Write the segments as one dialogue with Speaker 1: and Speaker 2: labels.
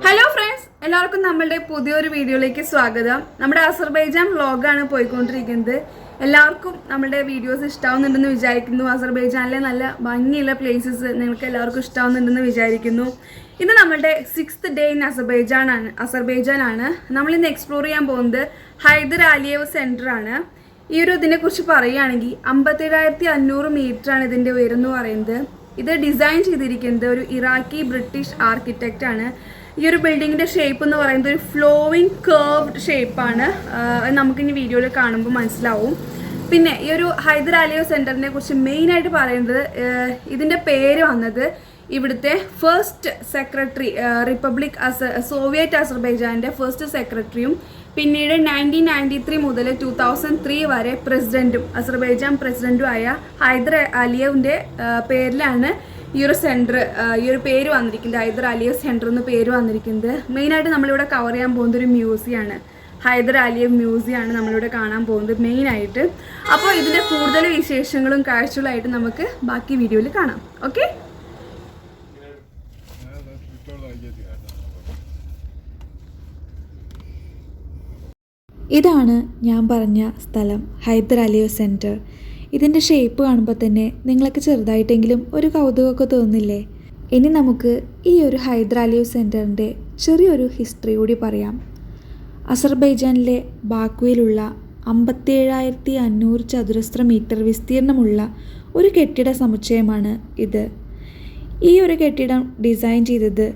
Speaker 1: Hello friends, എല്ലാവർക്കും നമ്മളുടെ പുതിയൊരു വീഡിയോയിലേക്ക് സ്വാഗതം. നമ്മുടെ അസർബൈജാൻ വ്ളോഗാണ് പോയിക്കൊണ്ടിരിക്കുന്നത്. എല്ലാവർക്കും നമ്മുടെ വീഡിയോസ് ഇഷ്ടാവുന്നുണ്ടെന്ന് വിചാരിക്കുന്നു. അസർബൈജാനിലെ നല്ല ഭംഗിയുള്ള പ്ലേസസ് നിങ്ങൾക്ക് എല്ലാവർക്കും ഇഷ്ടാവുന്നുണ്ടെന്ന് വിചാരിക്കുന്നു. ഇത് നമ്മളുടെ 6th ഡേ ഇൻ അസർബൈജാനാണ്. നമ്മളിന്ന് എക്സ്പ്ലോർ ചെയ്യാൻ പോകുന്നത് ഹൈദർ അലിയേവ് സെൻറ്റർ ആണ്. ഈ ഒരു ഇതിനെക്കുറിച്ച് പറയുകയാണെങ്കിൽ 57,500 മീറ്ററാണ് ഇതിൻ്റെ ഉയരം പറയുന്നത്. ഇത് ഡിസൈൻ ചെയ്തിരിക്കുന്നത് ഒരു ഇറാഖി ബ്രിട്ടീഷ് ആർക്കിടെക്റ്റ് ആണ്. ഈ ഒരു ബിൽഡിങ്ങിൻ്റെ ഷേപ്പ് എന്ന് പറയുന്നത് ഒരു ഫ്ലോയിങ് കേർവ്ഡ് ഷേപ്പാണ്. നമുക്കിനി വീഡിയോയിൽ കാണുമ്പോൾ മനസ്സിലാവും. പിന്നെ ഈ ഒരു ഹൈദർ അലിയേവ് സെൻറ്ററിനെ കുറിച്ച് മെയിനായിട്ട് പറയുന്നത്, ഇതിൻ്റെ പേര് വന്നത് ഇവിടുത്തെ ഫസ്റ്റ് സെക്രട്ടറി, സോവിയറ്റ് അസർബൈജാൻ്റെ ഫസ്റ്റ് സെക്രട്ടറിയും പിന്നീട് 1993 മുതൽ 2003 വരെ അസർബൈജാൻ പ്രസിഡൻറ്റും ആയ ഹൈദർ അലിയേവിൻ്റെ പേരിലാണ് ഈ ഒരു സെൻറ്റർ, ഈ ഒരു പേര് വന്നിരിക്കുന്നത്. ഹൈദർ അലിയേവ് സെൻറ്റർ എന്ന് പേര് വന്നിരിക്കുന്നത്. മെയിനായിട്ട് നമ്മളിവിടെ കവർ ചെയ്യാൻ പോകുന്നത് ഒരു മ്യൂസിയമാണ്. ഹൈദർ അലിയേവ് മ്യൂസിയമാണ് നമ്മളിവിടെ കാണാൻ പോകുന്നത് മെയിനായിട്ട്. അപ്പോൾ ഇതിൻ്റെ കൂടുതൽ വിശേഷങ്ങളും കാഴ്ചകളായിട്ട് നമുക്ക് ബാക്കി വീഡിയോയിൽ കാണാം. ഓക്കെ,
Speaker 2: ഇതാണ് ഞാൻ പറഞ്ഞ സ്ഥലം, ഹൈദർ അലിയേവ് സെൻറ്റർ. ഇതിൻ്റെ ഷേപ്പ് കാണുമ്പോൾ തന്നെ നിങ്ങൾക്ക് ചെറുതായിട്ടെങ്കിലും ഒരു കൗതുകമൊക്കെ തോന്നില്ലേ? ഇനി നമുക്ക് ഈ ഒരു ഹൈദർ അലിയേവ് സെൻറ്ററിൻ്റെ ചെറിയൊരു ഹിസ്റ്ററി കൂടി പറയാം. അസർബൈജാനിലെ ബാക്കുവിലുള്ള 57,500 ചതുരശ്ര മീറ്റർ വിസ്തീർണമുള്ള ഒരു കെട്ടിട സമുച്ചയമാണ് ഇത്. ഈ ഒരു കെട്ടിടം ഡിസൈൻ ചെയ്തത്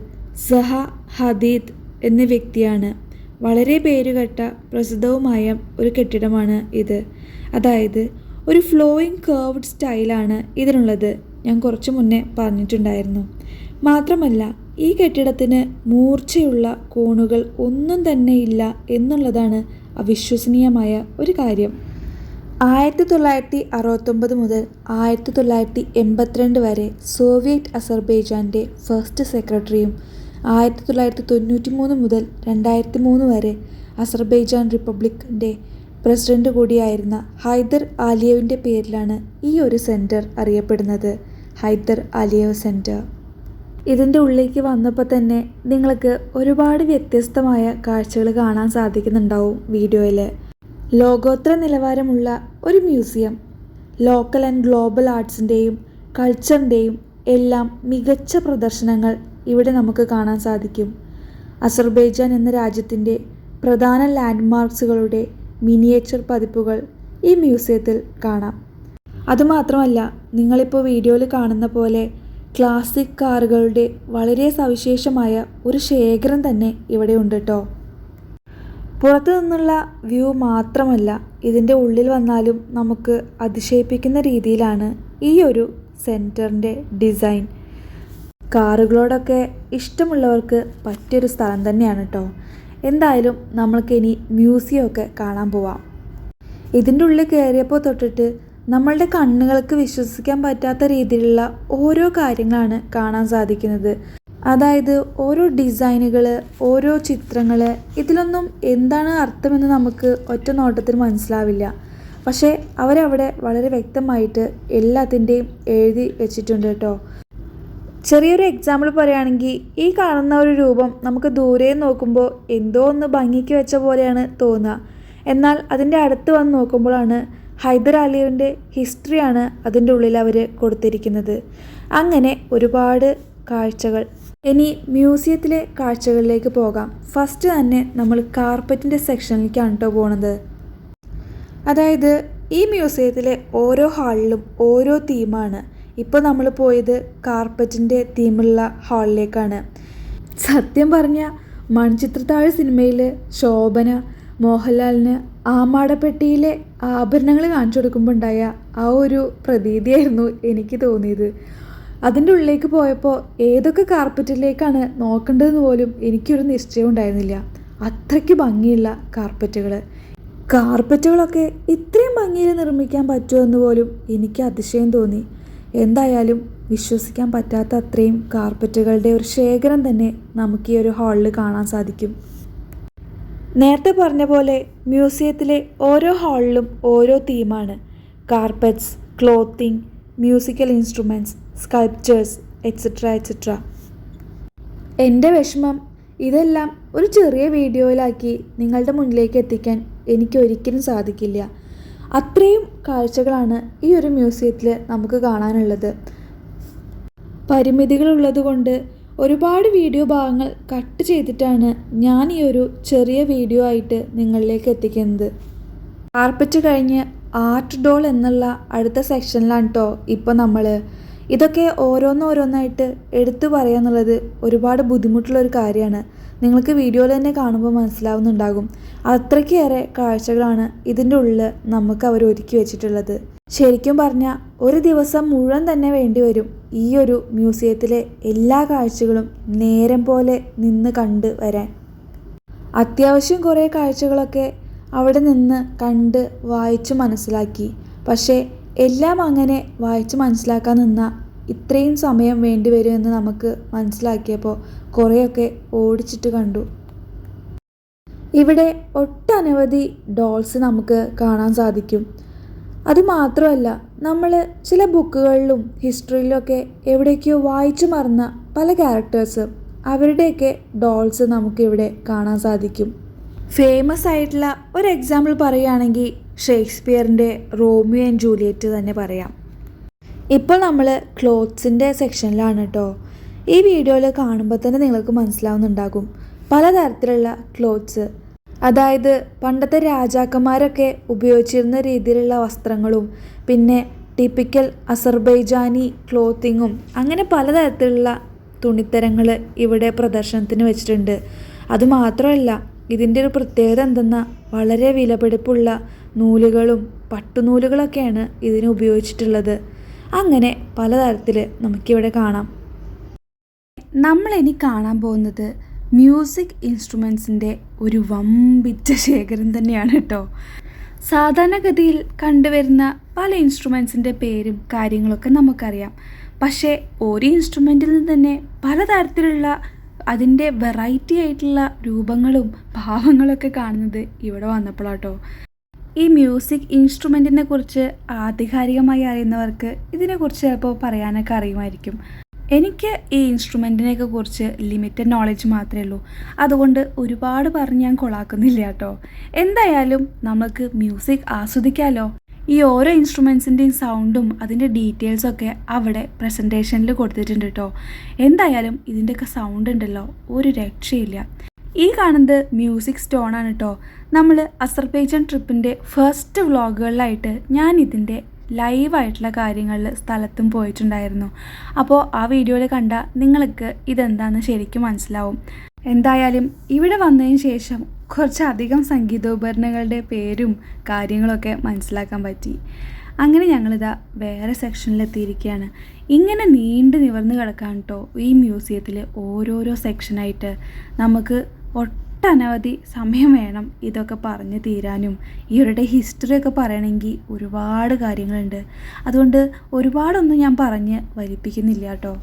Speaker 2: സഹ ഹദീദ് എന്ന വ്യക്തിയാണ്. വളരെ പേരുകേട്ട പ്രസിദ്ധവുമായ ഒരു കെട്ടിടമാണ് ഇത്. അതായത് ഒരു ഫ്ലോയിങ് കേർവ്ഡ് സ്റ്റൈലാണ് ഇതിനുള്ളത്. ഞാൻ കുറച്ച് മുന്നേ പറഞ്ഞിട്ടുണ്ടായിരുന്നു. മാത്രമല്ല ഈ കെട്ടിടത്തിന് മൂർച്ചയുള്ള കോണുകൾ ഒന്നും തന്നെ ഇല്ല എന്നുള്ളതാണ് അവിശ്വസനീയമായ ഒരു കാര്യം. 1969 മുതൽ 1982 വരെ സോവിയറ്റ് അസർബൈജാൻ്റെ ഫസ്റ്റ് സെക്രട്ടറിയും 1993 മുതൽ 2003 വരെ അസർബൈജാൻ റിപ്പബ്ലിക്കിൻ്റെ പ്രസിഡന്റ് കൂടിയായിരുന്ന ഹൈദർ അലിയേവിൻ്റെ പേരിലാണ് ഈ ഒരു സെൻറ്റർ അറിയപ്പെടുന്നത്, ഹൈദർ അലിയേവ് സെൻറ്റർ. ഇതിൻ്റെ ഉള്ളിലേക്ക് വന്നപ്പോൾ തന്നെ നിങ്ങൾക്ക് ഒരുപാട് വ്യത്യസ്തമായ കാഴ്ചകൾ കാണാൻ സാധിക്കുന്നുണ്ടാവും വീഡിയോയിൽ. ലോകോത്തര നിലവാരമുള്ള ഒരു മ്യൂസിയം, ലോക്കൽ ആൻഡ് ഗ്ലോബൽ ആർട്സിൻ്റെയും കൾച്ചറിൻ്റെയും എല്ലാം മികച്ച പ്രദർശനങ്ങൾ ഇവിടെ നമുക്ക് കാണാൻ സാധിക്കും. അസർബൈജാൻ എന്ന രാജ്യത്തിൻ്റെ പ്രധാന ലാൻഡ്മാർക്സുകളുടെ മിനിയേച്ചർ പതിപ്പുകൾ ഈ മ്യൂസിയത്തിൽ കാണാം. അതുമാത്രമല്ല, നിങ്ങളിപ്പോൾ വീഡിയോയിൽ കാണുന്ന പോലെ ക്ലാസിക് കാറുകളുടെ വളരെ സവിശേഷമായ ഒരു ശേഖരം തന്നെ ഇവിടെ ഉണ്ട് കേട്ടോ. പുറത്തു നിന്നുള്ള വ്യൂ മാത്രമല്ല, ഇതിൻ്റെ ഉള്ളിൽ വന്നാലും നമുക്ക് അതിശയിപ്പിക്കുന്ന രീതിയിലാണ് ഈ ഒരു സെൻറ്ററിൻ്റെ ഡിസൈൻ. കാറുകളോടൊക്കെ ഇഷ്ടമുള്ളവർക്ക് പറ്റിയൊരു സ്ഥലം തന്നെയാണ് കേട്ടോ. എന്തായാലും നമ്മൾക്കിനി മ്യൂസിയമൊക്കെ കാണാൻ പോവാം. ഇതിൻ്റെ ഉള്ളിൽ കയറിയപ്പോൾ തൊട്ടിട്ട് നമ്മളുടെ കണ്ണുകൾക്ക് വിശ്വസിക്കാൻ പറ്റാത്ത രീതിയിലുള്ള ഓരോ കാര്യങ്ങളാണ് കാണാൻ സാധിക്കുന്നത്. അതായത് ഓരോ ഡിസൈനുകൾ, ഓരോ ചിത്രങ്ങൾ, ഇതിലൊന്നും എന്താണ് അർത്ഥമെന്ന് നമുക്ക് ഒറ്റ നോട്ടത്തിൽ മനസ്സിലാവില്ല. പക്ഷേ അവരവിടെ വളരെ വ്യക്തമായിട്ട് എല്ലാത്തിൻ്റെയും എഴുതി വെച്ചിട്ടുണ്ട് കേട്ടോ. ചെറിയൊരു എക്സാമ്പിൾ പറയുകയാണെങ്കിൽ, ഈ കാണുന്ന ഒരു രൂപം നമുക്ക് ദൂരെ നോക്കുമ്പോൾ എന്തോ ഒന്ന് ഭംഗിക്ക് വെച്ച പോലെയാണ് തോന്നുക. എന്നാൽ അതിൻ്റെ അടുത്ത് വന്ന് നോക്കുമ്പോഴാണ് ഹൈദർ അലിയേവിൻ്റെ ഹിസ്റ്ററിയാണ് അതിൻ്റെ ഉള്ളിൽ അവർ കൊടുത്തിരിക്കുന്നത്. അങ്ങനെ ഒരുപാട് കാഴ്ചകൾ. ഇനി മ്യൂസിയത്തിലെ കാഴ്ചകളിലേക്ക് പോകാം. ഫസ്റ്റ് തന്നെ നമ്മൾ കാർപ്പറ്റിൻ്റെ സെക്ഷനിലേക്കാണ് കേട്ടോ പോണത്. അതായത് ഈ മ്യൂസിയത്തിലെ ഓരോ ഹാളിലും ഓരോ തീമാണ്. ഇപ്പോൾ നമ്മൾ പോയത് കാർപ്പറ്റിൻ്റെ തീമുള്ള ഹാളിലേക്കാണ്. സത്യം പറഞ്ഞാൽ മൺചിത്രത്താഴ് സിനിമയിൽ ശോഭന മോഹൻലാലിന് ആമാടപ്പെട്ടിയിലെ ആഭരണങ്ങൾ കാണിച്ചു കൊടുക്കുമ്പോൾ ഉണ്ടായ ആ ഒരു പ്രതീതിയായിരുന്നു എനിക്ക് തോന്നിയത്. അതിൻ്റെ ഉള്ളിലേക്ക് പോയപ്പോൾ ഏതൊക്കെ കാർപ്പറ്റിലേക്കാണ് നോക്കേണ്ടതെന്ന് പോലും എനിക്കൊരു നിശ്ചയം ഉണ്ടായിരുന്നില്ല. അത്രയ്ക്ക് ഭംഗിയുള്ള കാർപ്പറ്റുകളൊക്കെ ഇത്രയും ഭംഗിയിൽ നിർമ്മിക്കാൻ പറ്റുമോ എന്ന് പോലും എനിക്ക് അതിശയം തോന്നി. എന്തായാലും വിശ്വസിക്കാൻ പറ്റാത്ത അത്രയും കാർപ്പറ്റുകളുടെ ഒരു ശേഖരം തന്നെ നമുക്ക് ഈ ഒരു ഹാളിൽ കാണാൻ സാധിക്കും. നേരത്തെ പറഞ്ഞ പോലെ മ്യൂസിയത്തിലെ ഓരോ ഹാളിലും ഓരോ തീമാണ്. Carpets, clothing, musical instruments, sculptures, etcetera. എൻ്റെ വിഷമം ഇതെല്ലാം ഒരു ചെറിയ വീഡിയോയിലാക്കി നിങ്ങളുടെ മുന്നിലേക്ക് എത്തിക്കാൻ എനിക്ക് ഒരിക്കലും സാധിക്കില്ല. അത്രയും കാഴ്ചകളാണ് ഈ ഒരു മ്യൂസിയത്തിൽ നമുക്ക് കാണാനുള്ളത്. പരിമിതികളുള്ളതുകൊണ്ട് ഒരുപാട് വീഡിയോ ഭാഗങ്ങൾ കട്ട് ചെയ്തിട്ടാണ് ഞാൻ ഈ ഒരു ചെറിയ വീഡിയോ ആയിട്ട് നിങ്ങളിലേക്ക് എത്തിക്കുന്നത്. കാർപ്പറ്റ് കഴിഞ്ഞ് ആർട്ട് ഡോൾ എന്നുള്ള അടുത്ത സെക്ഷനിലാണ് കേട്ടോ ഇപ്പോൾ നമ്മൾ. ഇതൊക്കെ ഓരോന്നോരോന്നായിട്ട് എടുത്തു പറയാന്നുള്ളത് ഒരുപാട് ബുദ്ധിമുട്ടുള്ളൊരു കാര്യമാണ്. നിങ്ങൾക്ക് വീഡിയോയിൽ തന്നെ കാണുമ്പോൾ മനസ്സിലാവുന്നുണ്ടാകും. അത്രയ്ക്കേറെ കാഴ്ചകളാണ് ഇതിൻ്റെ ഉള്ളിൽ നമുക്ക് അവർ ഒരുക്കി വെച്ചിട്ടുള്ളത്. ശരിക്കും പറഞ്ഞാൽ ഒരു ദിവസം മുഴുവൻ തന്നെ വേണ്ടി വരും ഈ ഒരു മ്യൂസിയത്തിലെ എല്ലാ കാഴ്ചകളും നേരം പോലെ നിന്ന് കണ്ട് വരാൻ. അത്യാവശ്യം കുറേ കാഴ്ചകളൊക്കെ അവിടെ നിന്ന് കണ്ട് വായിച്ചു മനസ്സിലാക്കി. പക്ഷേ എല്ലാം അങ്ങനെ വായിച്ച് മനസ്സിലാക്കാൻ നിന്നാൽ ഇത്രയും സമയം വേണ്ടി വരുമെന്ന് നമുക്ക് മനസ്സിലാക്കിയപ്പോൾ കുറേയൊക്കെ ഓടിച്ചിട്ട് കണ്ടു. ഇവിടെ ഒട്ടനവധി ഡോൾസ് നമുക്ക് കാണാൻ സാധിക്കും. അതുമാത്രമല്ല, നമ്മൾ ചില ബുക്കുകളിലും ഹിസ്റ്ററിയിലൊക്കെ എവിടേക്കോ വായിച്ചു മറന്ന പല ക്യാരക്ടേഴ്സ്, അവരുടെയൊക്കെ ഡോൾസ് നമുക്കിവിടെ കാണാൻ സാധിക്കും. ഫേമസ് ആയിട്ടുള്ള ഒരു എക്സാമ്പിൾ പറയുകയാണെങ്കിൽ ഷേക്സ്പിയറിൻ്റെ റോമിയോ ആൻഡ് ജൂലിയറ്റ് തന്നെ പറയാം. ഇപ്പോൾ നമ്മൾ ക്ലോത്ത്സിൻ്റെ സെക്ഷനിലാണ് കേട്ടോ. ഈ വീഡിയോയിൽ കാണുമ്പോൾ തന്നെ നിങ്ങൾക്ക് മനസ്സിലാവുന്നുണ്ടാകും പലതരത്തിലുള്ള ക്ലോത്ത്സ്, അതായത് പണ്ടത്തെ രാജാക്കന്മാരൊക്കെ ഉപയോഗിച്ചിരുന്ന രീതിയിലുള്ള വസ്ത്രങ്ങളും പിന്നെ ടിപ്പിക്കൽ അസർബൈജാനി ക്ലോത്തിങ്ങും അങ്ങനെ പലതരത്തിലുള്ള തുണിത്തരങ്ങൾ ഇവിടെ പ്രദർശനത്തിന് വെച്ചിട്ടുണ്ട്. അതുമാത്രമല്ല, ഇതിൻ്റെ ഒരു പ്രത്യേകത എന്തെന്നാൽ വളരെ വിലപിടിപ്പുള്ള നൂലുകളും പട്ടുനൂലുകളൊക്കെയാണ് ഇതിന് ഉപയോഗിച്ചിട്ടുള്ളത്. അങ്ങനെ പലതരത്തിൽ നമുക്കിവിടെ കാണാം. നമ്മളിനി കാണാൻ പോകുന്നത് മ്യൂസിക് ഇൻസ്ട്രുമെൻസിൻ്റെ ഒരു വമ്പിച്ച ശേഖരം തന്നെയാണ് കേട്ടോ. സാധാരണഗതിയിൽ കണ്ടുവരുന്ന പല ഇൻസ്ട്രുമെൻസിൻ്റെ പേരും കാര്യങ്ങളൊക്കെ നമുക്കറിയാം. പക്ഷേ ഒരു ഇൻസ്ട്രുമെൻറ്റിൽ നിന്ന് തന്നെ പലതരത്തിലുള്ള അതിൻ്റെ വെറൈറ്റി ആയിട്ടുള്ള രൂപങ്ങളും ഭാവങ്ങളൊക്കെ കാണുന്നത് ഇവിടെ വന്നപ്പോഴാട്ടോ. ഈ മ്യൂസിക് ഇൻസ്ട്രുമെൻറ്റിനെ കുറിച്ച് ആധികാരികമായി അറിയുന്നവർക്ക് ഇതിനെക്കുറിച്ച് ചിലപ്പോൾ പറയാനൊക്കെ അറിയുമായിരിക്കും. എനിക്ക് ഈ ഇൻസ്ട്രുമെൻറ്റിനെയൊക്കെ കുറിച്ച് ലിമിറ്റഡ് നോളജ് മാത്രമേ ഉള്ളൂ. അതുകൊണ്ട് ഒരുപാട് പറഞ്ഞ് ഞാൻ കൊളാക്കുന്നില്ല കേട്ടോ. എന്തായാലും നമുക്ക് മ്യൂസിക് ആസ്വദിക്കാമല്ലോ. ഈ ഓരോ ഇൻസ്ട്രുമെൻസിൻ്റെയും സൗണ്ടും അതിൻ്റെ ഡീറ്റെയിൽസൊക്കെ അവിടെ പ്രസൻറ്റേഷനിൽ കൊടുത്തിട്ടുണ്ട് കേട്ടോ. എന്തായാലും ഇതിൻ്റെയൊക്കെ സൗണ്ട് ഉണ്ടല്ലോ, ഒരു രക്ഷയില്ല. ഈ കാണുന്നത് മ്യൂസിക് സ്റ്റോണാണ് കേട്ടോ. നമ്മൾ അസർബൈജാൻ ട്രിപ്പിൻ്റെ ഫസ്റ്റ് വ്ളോഗുകളിലായിട്ട് ഞാൻ ഇതിൻ്റെ ലൈവായിട്ടുള്ള കാര്യങ്ങളിൽ സ്ഥലത്തും പോയിട്ടുണ്ടായിരുന്നു. അപ്പോൾ ആ വീഡിയോയിൽ കണ്ടാൽ നിങ്ങൾക്ക് ഇതെന്താണെന്ന് ശരിക്കും മനസ്സിലാവും. എന്തായാലും ഇവിടെ വന്നതിന് ശേഷം കുറച്ചധികം സംഗീതോപകരണങ്ങളുടെ പേരും കാര്യങ്ങളൊക്കെ മനസ്സിലാക്കാൻ പറ്റി. അങ്ങനെ ഞങ്ങളിതാ വേറെ സെക്ഷനിലെത്തിയിരിക്കുകയാണ്. ഇങ്ങനെ നീണ്ടു നിവർന്ന് കിടക്കാൻ കേട്ടോ ഈ മ്യൂസിയത്തിൽ ഓരോരോ സെക്ഷനായിട്ട്. നമുക്ക് ഒട്ടനവധി സമയം വേണം ഇതൊക്കെ പറഞ്ഞ് തീരാനും. ഇവരുടെ ഹിസ്റ്ററിയൊക്കെ പറയണമെങ്കിൽ ഒരുപാട് കാര്യങ്ങളുണ്ട്. അതുകൊണ്ട് ഒരുപാടൊന്നും ഞാൻ പറഞ്ഞ് വലിപ്പിക്കുന്നില്ല കേട്ടോ.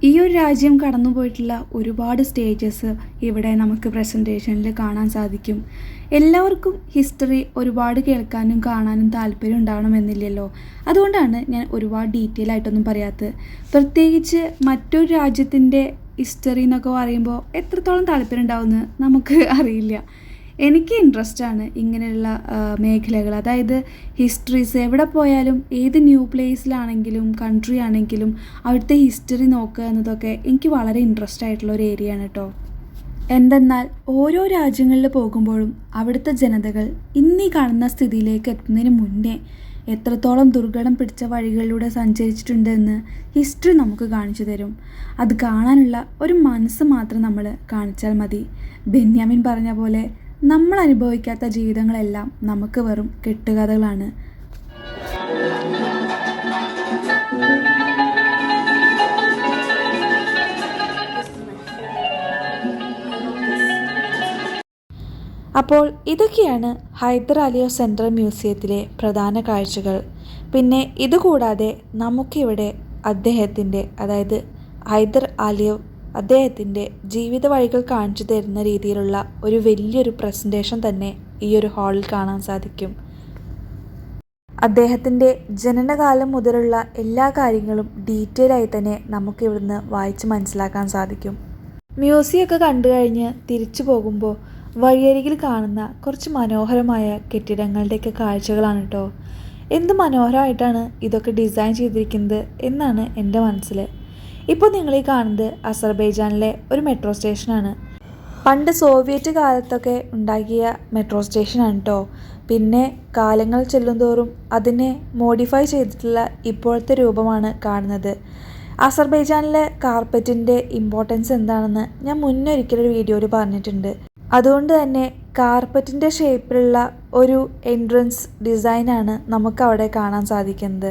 Speaker 2: ഈ ഒരു രാജ്യം കടന്നു പോയിട്ടുള്ള ഒരുപാട് സ്റ്റേജസ് ഇവിടെ നമുക്ക് പ്രസൻറ്റേഷനിൽ കാണാൻ സാധിക്കും. എല്ലാവർക്കും ഹിസ്റ്ററി ഒരുപാട് കേൾക്കാനും കാണാനും താല്പര്യം ഉണ്ടാവണമെന്നില്ലല്ലോ. അതുകൊണ്ടാണ് ഞാൻ ഒരുപാട് ഡീറ്റെയിൽ ആയിട്ടൊന്നും പറയാത്തത്. പ്രത്യേകിച്ച് മറ്റൊരു രാജ്യത്തിൻ്റെ ഹിസ്റ്ററി എന്നൊക്കെ പറയുമ്പോൾ എത്രത്തോളം താല്പര്യം ഉണ്ടാവുമെന്ന് നമുക്ക് അറിയില്ല. എനിക്ക് ഇൻട്രസ്റ്റാണ് ഇങ്ങനെയുള്ള മേഖലകൾ, അതായത് ഹിസ്റ്ററീസ്. എവിടെ പോയാലും ഏത് ന്യൂ പ്ലേസിലാണെങ്കിലും കൺട്രി ആണെങ്കിലും അവിടുത്തെ ഹിസ്റ്ററി നോക്കുക എന്നതൊക്കെ എനിക്ക് വളരെ ഇൻട്രസ്റ്റ് ആയിട്ടുള്ള ഒരു ഏരിയ ആണ് കേട്ടോ. എന്തെന്നാൽ ഓരോ രാജ്യങ്ങളിൽ പോകുമ്പോഴും അവിടുത്തെ ജനതകൾ ഇന്നീ കാണുന്ന സ്ഥിതിയിലേക്ക് എത്തുന്നതിന് മുന്നേ എത്രത്തോളം ദുർഘടം പിടിച്ച വഴികളിലൂടെ സഞ്ചരിച്ചിട്ടുണ്ടെന്ന് ഹിസ്റ്ററി നമുക്ക് കാണിച്ചു തരും. അത് കാണാനുള്ള ഒരു മനസ്സ് മാത്രം നമ്മൾ കാണിച്ചാൽ മതി. ബെന്യാമിൻ പറഞ്ഞ പോലെ നമ്മൾ അനുഭവിക്കാത്ത ജീവിതങ്ങളെല്ലാം നമുക്ക് വെറും കെട്ടുകഥകളാണ്. അപ്പോൾ ഇതൊക്കെയാണ് ഹൈദർ അലിയ സെൻട്രൽ മ്യൂസിയത്തിലെ പ്രധാന കാഴ്ചകൾ. പിന്നെ ഇതുകൂടാതെ നമുക്കിവിടെ അദ്ദേഹത്തിൻ്റെ, അതായത് ഹൈദർ അലിയ അദ്ദേഹത്തിൻ്റെ ജീവിത വഴികൾ കാണിച്ചു തരുന്ന രീതിയിലുള്ള ഒരു വലിയൊരു പ്രസൻറ്റേഷൻ തന്നെ ഈ ഒരു ഹാളിൽ കാണാൻ സാധിക്കും. അദ്ദേഹത്തിൻ്റെ ജനനകാലം മുതലുള്ള എല്ലാ കാര്യങ്ങളും ഡീറ്റെയിൽ ആയി തന്നെ നമുക്കിവിടുന്ന് വായിച്ച് മനസ്സിലാക്കാൻ സാധിക്കും. മ്യൂസിയമൊക്കെ കണ്ടു കഴിഞ്ഞ് തിരിച്ചു പോകുമ്പോൾ വഴിയരികിൽ കാണുന്ന കുറച്ച് മനോഹരമായ കെട്ടിടങ്ങളുടെയൊക്കെ കാഴ്ചകളാണ് കേട്ടോ. എന്ത് മനോഹരമായിട്ടാണ് ഇതൊക്കെ ഡിസൈൻ ചെയ്തിരിക്കുന്നത് എന്നാണ് എൻ്റെ മനസ്സിൽ. ഇപ്പോൾ നിങ്ങൾ ഈ കാണുന്നത് അസർബൈജാനിലെ ഒരു മെട്രോ സ്റ്റേഷനാണ്. പണ്ട് സോവിയറ്റ് കാലത്തൊക്കെ ഉണ്ടാക്കിയ മെട്രോ സ്റ്റേഷനാണ് കേട്ടോ. പിന്നെ കാലങ്ങൾ ചെല്ലുന്തോറും അതിനെ മോഡിഫൈ ചെയ്തിട്ടുള്ള ഇപ്പോഴത്തെ രൂപമാണ് കാണുന്നത്. അസർബൈജാനിലെ കാർപ്പറ്റിൻ്റെ ഇമ്പോർട്ടൻസ് എന്താണെന്ന് ഞാൻ മുന്നേ ഒരിക്കലൊരു വീഡിയോയിൽ പറഞ്ഞിട്ടുണ്ട്. അതുകൊണ്ട് തന്നെ കാർപ്പറ്റിൻ്റെ ഷേപ്പിലുള്ള ഒരു എൻട്രൻസ് ഡിസൈനാണ് നമുക്കവിടെ കാണാൻ സാധിക്കുന്നത്.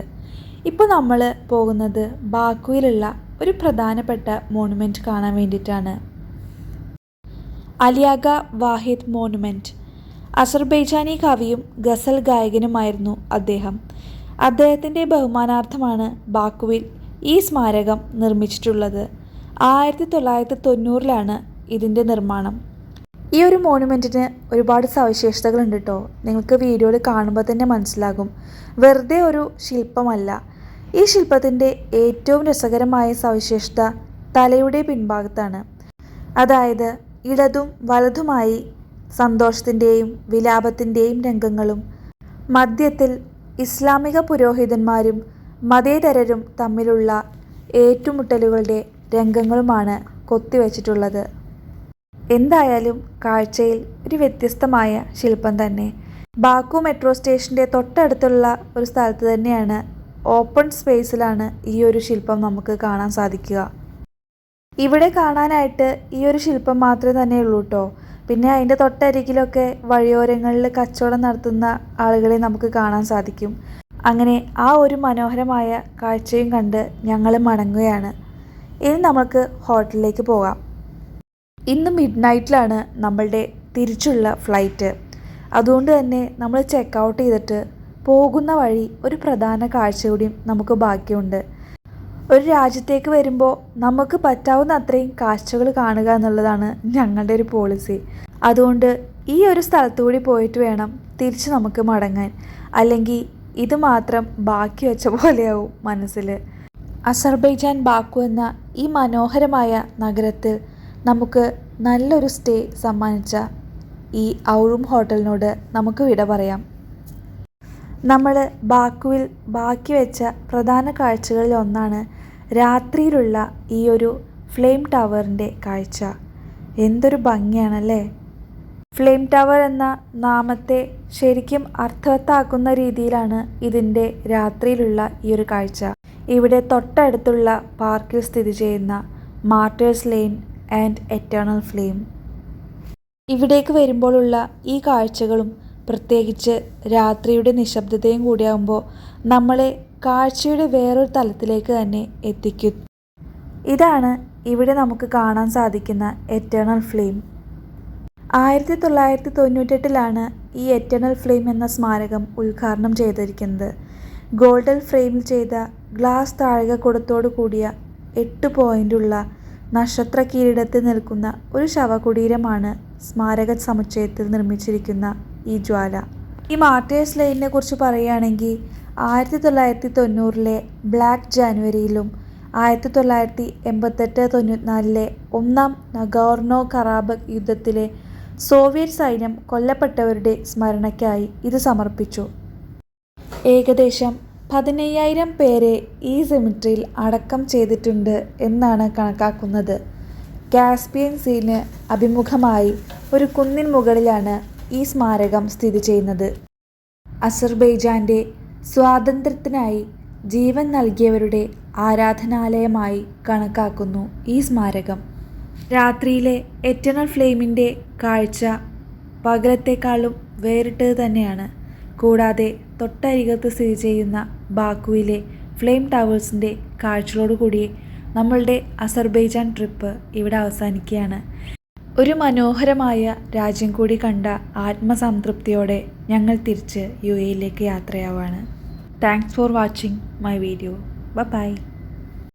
Speaker 2: ഇപ്പോൾ നമ്മൾ പോകുന്നത് ബാക്കുവിലുള്ള ഒരു പ്രധാനപ്പെട്ട മോണുമെൻറ്റ് കാണാൻ വേണ്ടിയിട്ടാണ്. അലിയാഗ വാഹിദ് മോണുമെൻറ്റ്. അസർബൈജാനി കവിയും ഗസൽ ഗായകനുമായിരുന്നു അദ്ദേഹം. അദ്ദേഹത്തിൻ്റെ ബഹുമാനാർത്ഥമാണ് ബാക്കുവിൽ ഈ സ്മാരകം നിർമ്മിച്ചിട്ടുള്ളത്. 1990-ലാണ് ഇതിൻ്റെ നിർമ്മാണം. ഈ ഒരു മോണുമെൻറ്റിന് ഒരുപാട് സവിശേഷതകളുണ്ട് കേട്ടോ. നിങ്ങൾക്ക് വീഡിയോയിൽ കാണുമ്പോൾ തന്നെ മനസ്സിലാകും. വെറുതെ ഒരു ശില്പമല്ല. ഈ ശില്പത്തിൻ്റെ ഏറ്റവും രസകരമായ സവിശേഷത തലയുടെ പിൻഭാഗത്താണ്. അതായത് ഇടതും വലതുമായി സന്തോഷത്തിൻ്റെയും വിലാപത്തിൻ്റെയും രംഗങ്ങളും മധ്യത്തിൽ ഇസ്ലാമിക പുരോഹിതന്മാരും മതേതരരും തമ്മിലുള്ള ഏറ്റുമുട്ടലുകളുടെ രംഗങ്ങളുമാണ് കൊത്തിവെച്ചിട്ടുള്ളത്. എന്തായാലും കാഴ്ചയിൽ ഒരു വ്യത്യസ്തമായ ശില്പം തന്നെ. ബാക്കു മെട്രോ സ്റ്റേഷൻ്റെ തൊട്ടടുത്തുള്ള ഒരു സ്ഥലത്ത് തന്നെയാണ്, ഓപ്പൺ സ്പേസിലാണ് ഈ ഒരു ശില്പം നമുക്ക് കാണാൻ സാധിക്കുക. ഇവിടെ കാണാനായിട്ട് ഈ ഒരു ശില്പം മാത്രമേ തന്നെ ഉള്ളൂ കേട്ടോ. പിന്നെ അതിൻ്റെ തൊട്ടരികിലൊക്കെ വഴിയോരങ്ങളിൽ കച്ചവടം നടത്തുന്ന ആളുകളെ നമുക്ക് കാണാൻ സാധിക്കും. അങ്ങനെ ആ ഒരു മനോഹരമായ കാഴ്ചയും കണ്ട് ഞങ്ങൾ മടങ്ങുകയാണ്. ഇനി നമുക്ക് ഹോട്ടലിലേക്ക് പോകാം. ഇന്ന് മിഡ് നൈറ്റിലാണ് നമ്മളുടെ തിരിച്ചുള്ള ഫ്ലൈറ്റ്. അതുകൊണ്ട് തന്നെ നമ്മൾ ചെക്ക് ഔട്ട് ചെയ്തിട്ട് പോകുന്ന വഴി ഒരു പ്രധാന കാഴ്ച കൂടിയും നമുക്ക് ബാക്കിയുണ്ട്. ഒരു രാജ്യത്തേക്ക് വരുമ്പോൾ നമുക്ക് പറ്റാവുന്ന അത്രയും കാഴ്ചകൾ കാണുക എന്നുള്ളതാണ് ഞങ്ങളുടെ ഒരു പോളിസി. അതുകൊണ്ട് ഈ ഒരു സ്ഥലത്തു കൂടി പോയിട്ട് വേണം തിരിച്ച് നമുക്ക് മടങ്ങാൻ. അല്ലെങ്കിൽ ഇത് മാത്രം ബാക്കി വെച്ച പോലെയാവും മനസ്സിൽ. അസർബൈജാൻ ബാക്കു എന്ന ഈ മനോഹരമായ നഗരത്തിൽ നമുക്ക് നല്ലൊരു സ്റ്റേ സമ്മാനിച്ച ഈ ഔറും ഹോട്ടലിനോട് നമുക്ക് വിട പറയാം. നമ്മൾ ബാക്കുവിൽ ബാക്കി വെച്ച പ്രധാന കാഴ്ചകളിൽ ഒന്നാണ് രാത്രിയിലുള്ള ഈ ഒരു ഫ്ലെയിം ടവറിൻ്റെ കാഴ്ച. എന്തൊരു ഭംഗിയാണല്ലേ! ഫ്ലെയിം ടവർ എന്ന നാമത്തെ ശരിക്കും അർത്ഥവത്താക്കുന്ന രീതിയിലാണ് ഇതിൻ്റെ രാത്രിയിലുള്ള ഈ ഒരു കാഴ്ച. ഇവിടെ തൊട്ടടുത്തുള്ള പാർക്കിൽ സ്ഥിതി ചെയ്യുന്ന martyrs lane and eternal flame. ഇവിടേക്ക് വരുമ്പോഴുള്ള ഈ കാഴ്ചകളും പ്രത്യേകിച്ച് രാത്രിയുടെ നിശബ്ദതയും കൂടിയാകുമ്പോൾ നമ്മളെ കാഴ്ചയുടെ വേറൊരു തലത്തിലേക്ക് തന്നെ എത്തിക്കും. ഇതാണ് ഇവിടെ നമുക്ക് കാണാൻ സാധിക്കുന്ന എറ്റേണൽ ഫ്ലെയിം. 1998-ലാണ് ഈ എറ്റേണൽ ഫ്ലെയിം എന്ന സ്മാരകം ഉദ്ഘാടനം ചെയ്തിരിക്കുന്നത്. ഗോൾഡൻ ഫ്രെയിമിൽ ചെയ്ത ഗ്ലാസ് താഴികക്കുടത്തോടു കൂടിയ 8 പോയിൻ്റുള്ള നക്ഷത്ര കിരീടത്തിൽ നിൽക്കുന്ന ഒരു ശവകുടീരമാണ് സ്മാരക സമുച്ചയത്തിൽ നിർമ്മിച്ചിരിക്കുന്ന ഈ ജ്വാല. ഈ മാർട്ടേഴ്സ് ലൈനിനെ കുറിച്ച് പറയുകയാണെങ്കിൽ 1990-ലെ ബ്ലാക്ക് ജാനുവരിയിലും 1988-94-ലെ ഒന്നാം നഗോർണോ കറാബക്ക് യുദ്ധത്തിലെ സോവിയറ്റ് സൈന്യം കൊല്ലപ്പെട്ടവരുടെ സ്മരണയ്ക്കായി ഇത് സമർപ്പിച്ചു. ഏകദേശം 15,000 പേരെ ഈ സെമിട്രിയിൽ അടക്കം ചെയ്തിട്ടുണ്ട് എന്നാണ് കണക്കാക്കുന്നത്. കാസ്പിയൻ സീന് അഭിമുഖമായി ഒരു കുന്നിൻ മുകളിലാണ് ഈ സ്മാരകം സ്ഥിതി ചെയ്യുന്നത്. അസർബൈജാൻ്റെ സ്വാതന്ത്ര്യത്തിനായി ജീവൻ നൽകിയവരുടെ ആരാധനാലയമായി കണക്കാക്കുന്നു ഈ സ്മാരകം. രാത്രിയിലെ എറ്റേണൽ ഫ്ലെയിമിൻ്റെ കാഴ്ച പകലത്തേക്കാളും വേറിട്ടത് തന്നെയാണ്. കൂടാതെ തൊട്ടരികത്ത് സ്ഥിതി ചെയ്യുന്ന ബാക്കുവിലെ ഫ്ലെയിം ടവേഴ്സിൻ്റെ കാഴ്ചകളോടുകൂടി നമ്മളുടെ അസർബൈജാൻ ട്രിപ്പ് ഇവിടെ അവസാനിക്കുകയാണ്. ഒരു മനോഹരമായ രാജ്യം കൂടി കണ്ട ആത്മസംതൃപ്തിയോടെ ഞങ്ങൾ തിരിച്ച് UAE യാത്രയാവാണ്. Thanks for watching my video. By.